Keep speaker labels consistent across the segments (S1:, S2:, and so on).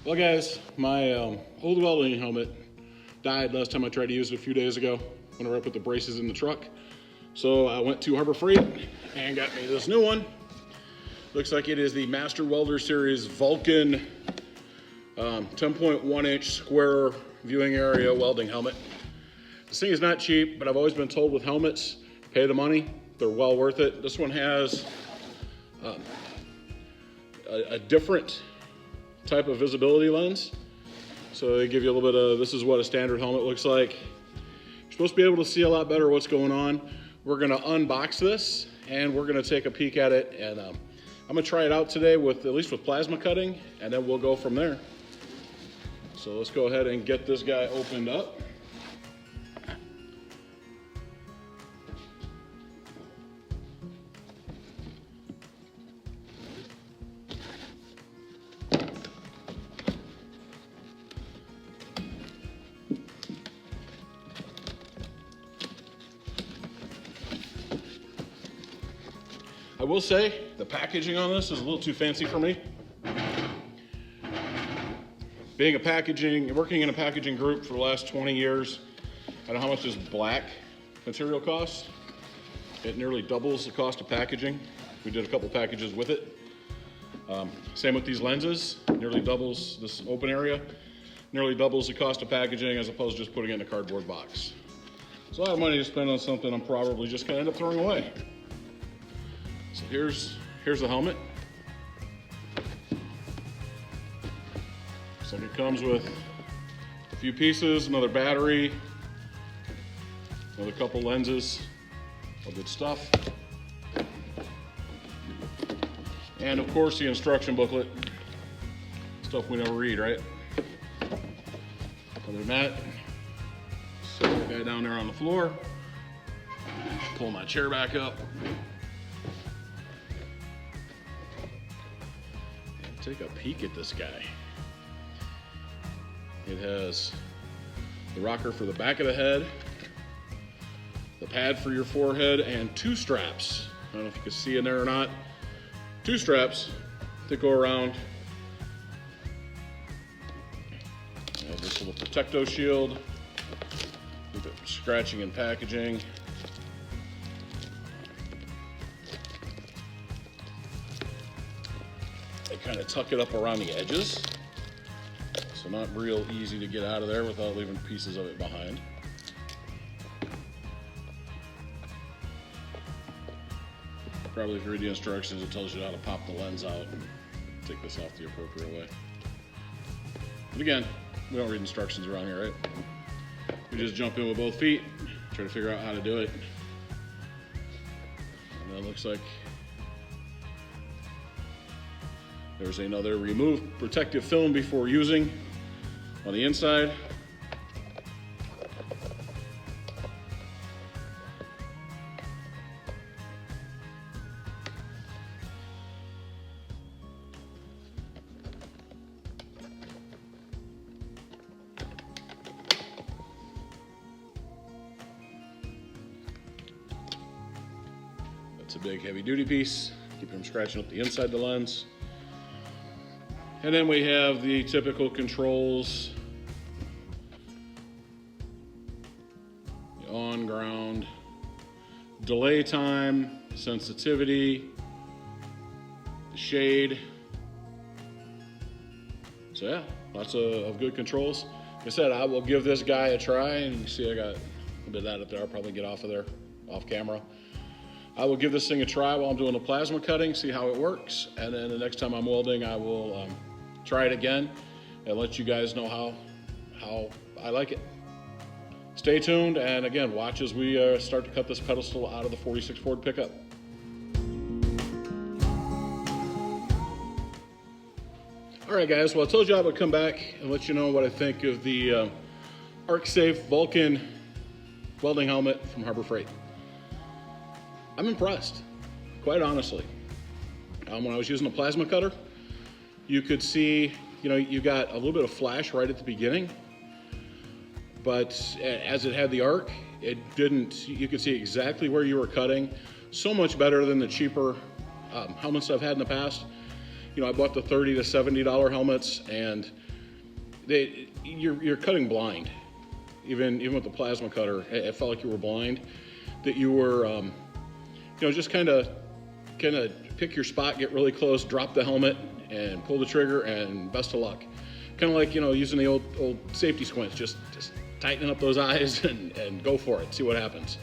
S1: Well guys, my old welding helmet died last time I tried to use it a few days ago whenever I put the braces in the truck. So I went to Harbor Freight and got me this new one. Looks like it is the Master Welder Series Vulcan 10.1 inch square viewing area welding helmet. This thing is not cheap, but I've always been told with helmets, pay the money, they're well worth it. This one has a different type of visibility lens. So they give you a little bit of, this is what a standard helmet looks like. You're supposed to be able to see a lot better what's going on. We're gonna unbox this and we're gonna take a peek at it, and I'm gonna try it out today with, at least with plasma cutting, and then we'll go from there. So let's go ahead and get this guy opened up. I will say the packaging on this is a little too fancy for me. Working in a packaging group for the last 20 years, I know how much this black material costs. It nearly doubles the cost of packaging. We did a couple packages with it. Same with these lenses, nearly doubles this open area, nearly doubles the cost of packaging as opposed to just putting it in a cardboard box. It's a lot of money to spend on something I'm probably just gonna end up throwing away. So here's the helmet. Looks like it comes with a few pieces, another battery, another couple lenses, all good stuff. And of course the instruction booklet, stuff we never read, right? Other than that, set the guy down there on the floor, pull my chair back up. Take a peek at this guy. It has the rocker for the back of the head, the pad for your forehead, and two straps. I don't know if you can see in there or not. Two straps that go around. I have this little protecto shield. Keep it from scratching and packaging. Kind of tuck it up around the edges, so not real easy to get out of there without leaving pieces of it behind. Probably if you read the instructions, it tells you how to pop the lens out and take this off the appropriate way. But again, we don't read instructions around here, right? We just jump in with both feet, try to figure out how to do it. And that looks like there's another remove protective film before using on the inside. That's a big heavy duty piece, keep from scratching up the inside of the lens. And then we have the typical controls, the on ground, delay time, sensitivity, the shade. So yeah, lots of good controls. Like I said, I will give this guy a try, and you see I got a bit of that up there. I'll probably get off of there, off camera. I will give this thing a try while I'm doing the plasma cutting, see how it works, and then the next time I'm welding, I will try it again and let you guys know how I like it. Stay tuned, and again, watch as we start to cut this pedestal out of the 46 Ford pickup. All right, guys, well, I told you I would come back and let you know what I think of the Arcsafe Vulcan welding helmet from Harbor Freight. I'm impressed, quite honestly. When I was using a plasma cutter, you could see, you got a little bit of flash right at the beginning, but as it had the arc, it didn't, you could see exactly where you were cutting. So much better than the cheaper helmets I've had in the past. I bought the $30 to $70 helmets, and you're cutting blind. Even with the plasma cutter, it felt like you were blind, that you were, just kind of pick your spot, get really close, drop the helmet, and pull the trigger, and best of luck. Kind of like, using the old safety squints, just tighten up those eyes and go for it, see what happens.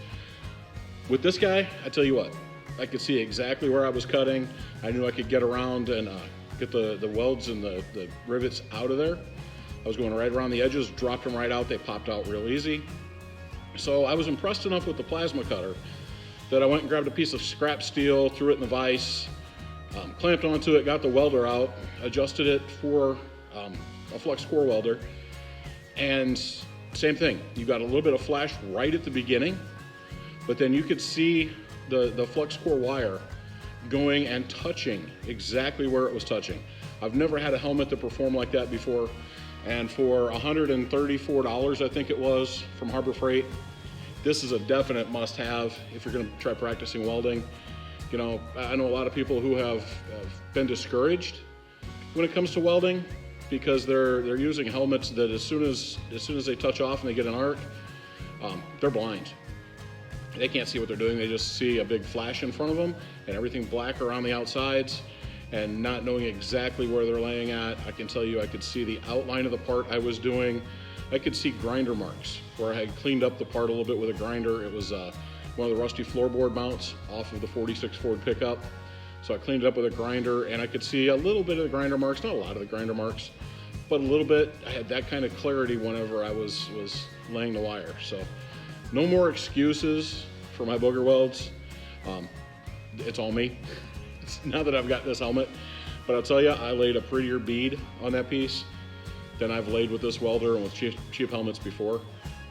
S1: With this guy, I tell you what, I could see exactly where I was cutting. I knew I could get around and get the welds and the rivets out of there. I was going right around the edges, dropped them right out. They popped out real easy. So I was impressed enough with the plasma cutter that I went and grabbed a piece of scrap steel, threw it in the vise, clamped onto it, got the welder out, adjusted it for a flux core welder, and same thing. You got a little bit of flash right at the beginning, but then you could see the flux core wire going and touching exactly where it was touching. I've never had a helmet that performed like that before. And for $134, I think it was, from Harbor Freight, this is a definite must-have if you're going to try practicing welding. I know a lot of people who have been discouraged when it comes to welding because they're using helmets that as soon as they touch off and they get an arc, they're blind. They can't see what they're doing. They just see a big flash in front of them and everything black around the outsides, and not knowing exactly where they're laying at. I can tell you I could see the outline of the part I was doing. I could see grinder marks where I had cleaned up the part a little bit with a grinder. It was one of the rusty floorboard mounts off of the 46 Ford pickup. So I cleaned it up with a grinder, and I could see a little bit of the grinder marks, not a lot of the grinder marks, but a little bit. I had that kind of clarity whenever I was laying the wire. So no more excuses for my booger welds. It's all me. Now that I've got this helmet, but I'll tell you, I laid a prettier bead on that piece than I've laid with this welder and with cheap helmets before.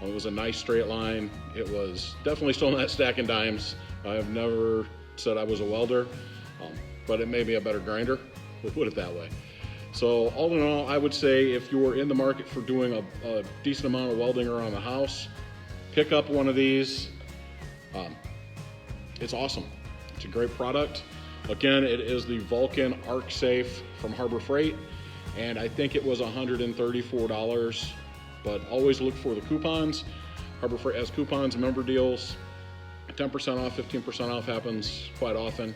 S1: It was a nice straight line. It was definitely still not stacking dimes. I have never said I was a welder, but it made me a better grinder, we'll put it that way. So all in all, I would say if you're in the market for doing a decent amount of welding around the house, pick up one of these. It's awesome. It's a great product. Again, it is the Vulcan Arcsafe from Harbor Freight, and I think it was $134, but always look for the coupons. Harbor Freight has coupons, member deals, 10% off, 15% off happens quite often.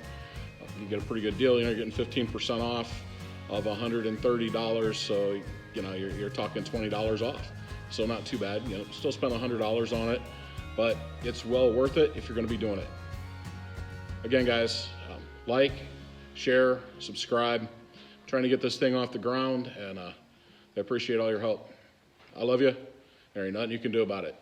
S1: You get a pretty good deal. You're getting 15% off of $130, so you're talking $20 off. So not too bad. Still spend $100 on it, but it's well worth it if you're going to be doing it. Again, guys, like, share, subscribe. I'm trying to get this thing off the ground, and I appreciate all your help. I love you. There ain't nothing you can do about it.